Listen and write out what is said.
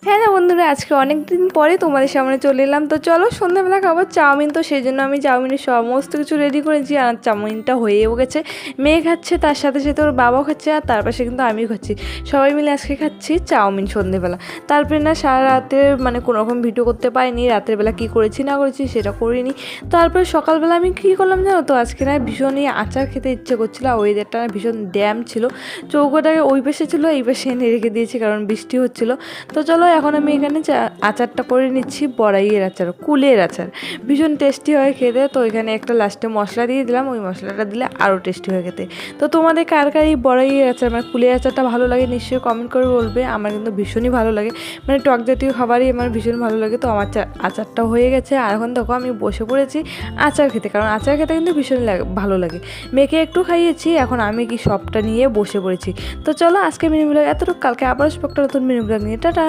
Hello বন্ধুরা, আজকে অনেক দিন পরে তোমাদের সামনে চলে এলাম। তো চলো সন্ধ্যাবেলা খাবো চাউমিন। তো সেই জন্য আমি চাউমিনের সমস্ত কিছু রেডি করেছি, আর চাউমিনটা হয়েও গেছে। মেয়ে খাচ্ছে, তার সাথে সাথে ওর বাবাও খাচ্ছে, আর তার পাশে কিন্তু আমিও খাচ্ছি। সবাই মিলে আজকে খাচ্ছি চাউমিন সন্ধ্যেবেলা। তারপরে না সারা রাতে মানে কোনোরকম ভিডিও করতে পারিনি, রাতের বেলা কী করেছি না করেছি সেটা করিনি। তারপরে সকালবেলা আমি কী করলাম জানো তো, আজকে না ভীষণই আচার খেতে ইচ্ছে করছিল। ওয়েদারটা ভীষণ ড্যাম ছিল, চৌকোটাকে ওই পাশে ছিল, এই পাশে এনে রেখে দিয়েছি কারণ বৃষ্টি হচ্ছিলো। তো চলো এখন আমি এখানে আচারটা করে নিচ্ছি, বড়াইয়ের আচার, কুলের আচার। ভীষণ টেস্টি হয় খেতে। তো এখানে একটা লাস্টে মশলা দিয়ে দিলাম, ওই মশলাটা দিলে আরও টেস্টি হয় খেতে। তো তোমাদের কার কার এই বড়াইয়ের আচার মানে কুলের আচারটা ভালো লাগে নিশ্চয়ই কমেন্ট করে বলবে। আমার কিন্তু ভীষণই ভালো লাগে, মানে টক জাতীয় খাবারই আমার ভীষণ ভালো লাগে। তো আমার আচারটা হয়ে গেছে, আর এখন দেখো আমি বসে পড়েছি আচার খেতে, কারণ আচার খেতে কিন্তু ভীষণ ভালো লাগে। মেয়েকে একটু খাইয়েছি, এখন আমি কি সবটা নিয়ে বসে পড়েছি। তো চলো আজকে মিনি ব্লগ এতটুকু, কালকে আবার একটা নতুন মিনি ব্লগ নিয়ে, টাটা।